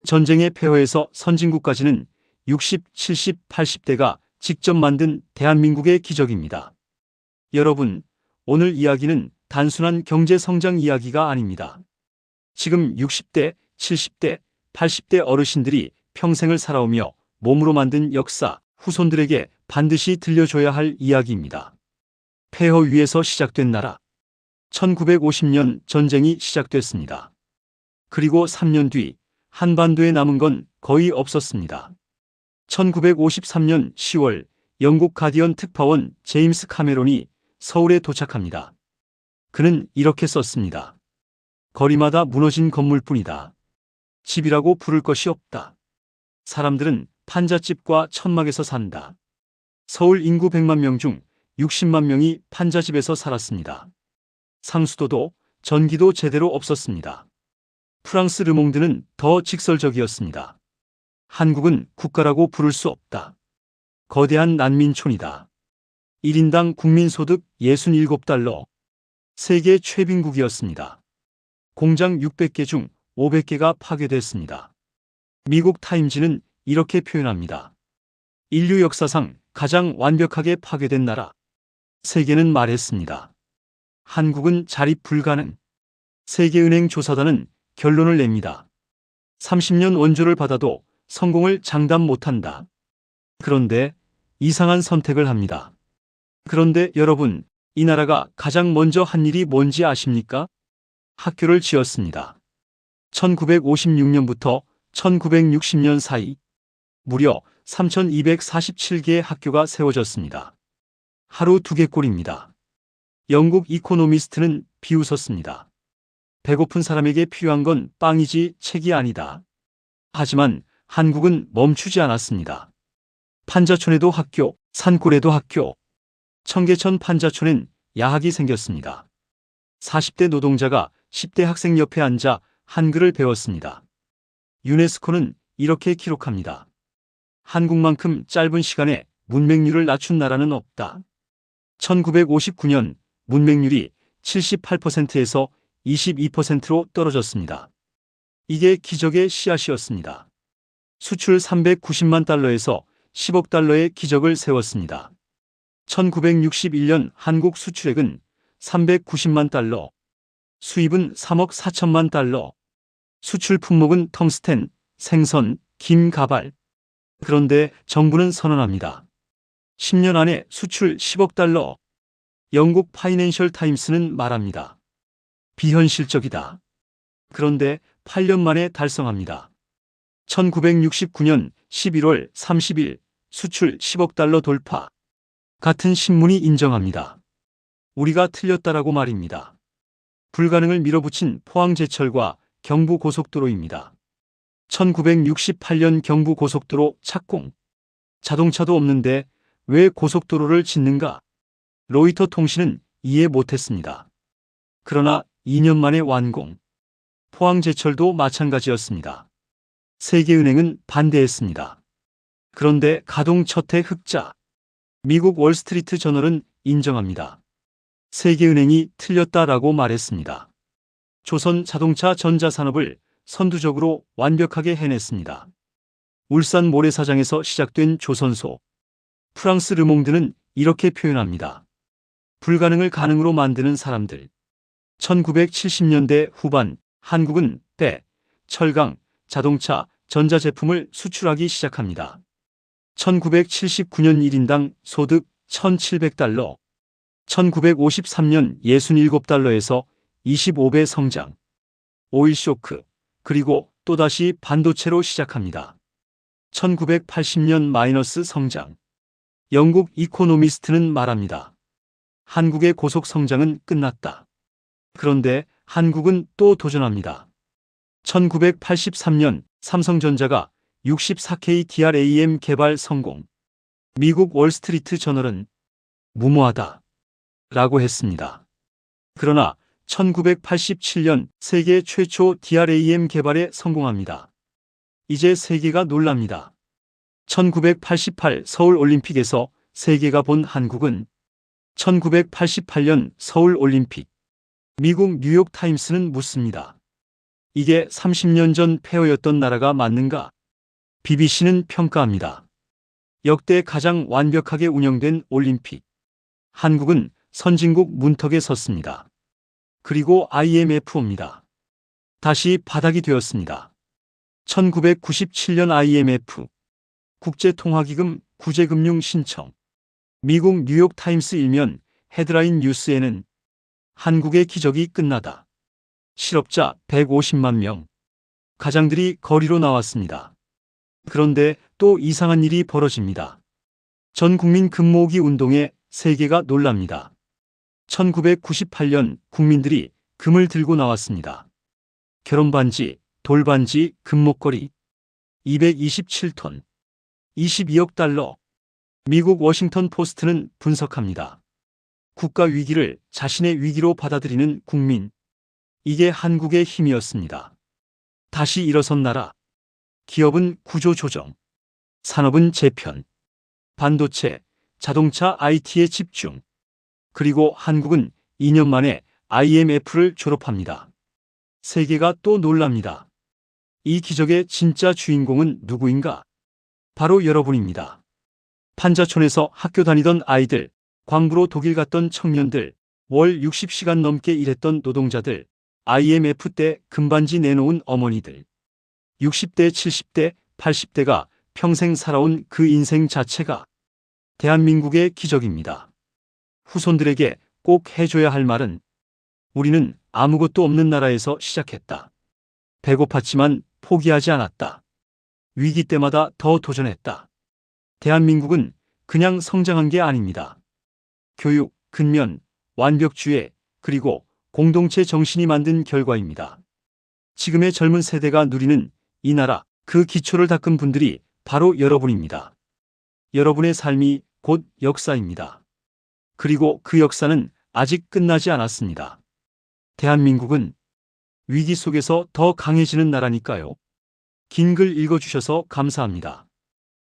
전쟁의 폐허에서 선진국까지는 60, 70, 80대가 직접 만든 대한민국의 기적입니다. 여러분, 오늘 이야기는 단순한 경제 성장 이야기가 아닙니다. 지금 60대, 70대, 80대 어르신들이 평생을 살아오며 몸으로 만든 역사, 후손들에게 반드시 들려줘야 할 이야기입니다. 폐허 위에서 시작된 나라. 1950년 전쟁이 시작됐습니다. 그리고 3년 뒤 한반도에 남은 건 거의 없었습니다. 1953년 10월 영국 가디언 특파원 제임스 카메론이 서울에 도착합니다. 그는 이렇게 썼습니다. 거리마다 무너진 건물뿐이다. 집이라고 부를 것이 없다. 사람들은 판잣집과 천막에서 산다. 서울 인구 100만 명 중 60만 명이 판잣집에서 살았습니다. 상수도도 전기도 제대로 없었습니다. 프랑스 르몽드는 더 직설적이었습니다. 한국은 국가라고 부를 수 없다. 거대한 난민촌이다. 1인당 국민소득 67달러. 세계 최빈국이었습니다. 공장 600개 중 500개가 파괴됐습니다. 미국 타임지는 이렇게 표현합니다. 인류 역사상 가장 완벽하게 파괴된 나라. 세계는 말했습니다. 한국은 자립 불가능. 세계은행 조사단은 결론을 냅니다. 30년 원조를 받아도 성공을 장담 못한다. 그런데 이상한 선택을 합니다. 그런데 여러분, 이 나라가 가장 먼저 한 일이 뭔지 아십니까? 학교를 지었습니다. 1956년부터 1960년 사이 무려 3,247개의 학교가 세워졌습니다. 하루 2개꼴입니다. 영국 이코노미스트는 비웃었습니다. 배고픈 사람에게 필요한 건 빵이지 책이 아니다. 하지만 한국은 멈추지 않았습니다. 판자촌에도 학교, 산골에도 학교. 청계천 판자촌엔 야학이 생겼습니다. 40대 노동자가 10대 학생 옆에 앉아 한글을 배웠습니다. 유네스코는 이렇게 기록합니다. 한국만큼 짧은 시간에 문맹률을 낮춘 나라는 없다. 1959년 문맹률이 78%에서 22%로 떨어졌습니다. 이게 기적의 씨앗이었습니다. 수출 390만 달러에서 10억 달러의 기적을 세웠습니다. 1961년 한국 수출액은 390만 달러, 수입은 3억 4천만 달러, 수출 품목은 텅스텐, 생선, 김, 가발. 그런데 정부는 선언합니다. 10년 안에 수출 10억 달러. 영국 파이낸셜 타임스는 말합니다. 비현실적이다. 그런데 8년 만에 달성합니다. 1969년 11월 30일 수출 10억 달러 돌파. 같은 신문이 인정합니다. 우리가 틀렸다라고 말입니다. 불가능을 밀어붙인 포항제철과 경부고속도로입니다. 1968년 경부고속도로 착공. 자동차도 없는데 왜 고속도로를 짓는가? 로이터 통신은 이해 못했습니다. 그러나 2년 만에 완공. 포항제철도 마찬가지였습니다. 세계은행은 반대했습니다. 그런데 가동 첫 해 흑자. 미국 월스트리트 저널은 인정합니다. 세계은행이 틀렸다라고 말했습니다. 조선 자동차 전자산업을 선두적으로 완벽하게 해냈습니다. 울산 모래사장에서 시작된 조선소. 프랑스 르몽드는 이렇게 표현합니다. 불가능을 가능으로 만드는 사람들. 1970년대 후반 한국은 배, 철강, 자동차, 전자제품을 수출하기 시작합니다. 1979년 1인당 소득 1,700달러, 1953년 67달러에서 25배 성장. 오일 쇼크, 그리고 또다시 반도체로 시작합니다. 1980년 마이너스 성장. 영국 이코노미스트는 말합니다. 한국의 고속 성장은 끝났다. 그런데 한국은 또 도전합니다. 1983년 삼성전자가 64K DRAM 개발 성공. 미국 월스트리트 저널은 무모하다 라고 했습니다. 그러나 1987년 세계 최초 DRAM 개발에 성공합니다. 이제 세계가 놀랍니다. 1988 서울올림픽에서 세계가 본 한국은 1988년 서울올림픽. 미국 뉴욕타임스는 묻습니다. 이게 30년 전 폐허였던 나라가 맞는가? BBC는 평가합니다. 역대 가장 완벽하게 운영된 올림픽. 한국은 선진국 문턱에 섰습니다. 그리고 IMF 옵니다. 다시 바닥이 되었습니다. 1997년 IMF 국제통화기금 구제금융 신청. 미국 뉴욕타임스 일면 헤드라인 뉴스에는 한국의 기적이 끝나다. 실업자 150만 명. 가장들이 거리로 나왔습니다. 그런데 또 이상한 일이 벌어집니다. 전 국민 금 모으기 운동에 세계가 놀랍니다. 1998년 국민들이 금을 들고 나왔습니다. 결혼반지, 돌반지, 금목걸이 227톤, 22억 달러. 미국 워싱턴 포스트는 분석합니다. 국가 위기를 자신의 위기로 받아들이는 국민. 이게 한국의 힘이었습니다. 다시 일어선 나라. 기업은 구조 조정, 산업은 재편, 반도체, 자동차 IT에 집중. 그리고 한국은 2년 만에 IMF를 졸업합니다. 세계가 또 놀랍니다. 이 기적의 진짜 주인공은 누구인가? 바로 여러분입니다. 판자촌에서 학교 다니던 아이들, 광부로 독일 갔던 청년들, 월 60시간 넘게 일했던 노동자들, IMF 때 금반지 내놓은 어머니들. 60대, 70대, 80대가 평생 살아온 그 인생 자체가 대한민국의 기적입니다. 후손들에게 꼭 해줘야 할 말은 우리는 아무것도 없는 나라에서 시작했다. 배고팠지만 포기하지 않았다. 위기 때마다 더 도전했다. 대한민국은 그냥 성장한 게 아닙니다. 교육, 근면, 완벽주의, 그리고 공동체 정신이 만든 결과입니다. 지금의 젊은 세대가 누리는 이 나라, 그 기초를 닦은 분들이 바로 여러분입니다. 여러분의 삶이 곧 역사입니다. 그리고 그 역사는 아직 끝나지 않았습니다. 대한민국은 위기 속에서 더 강해지는 나라니까요. 긴 글 읽어주셔서 감사합니다.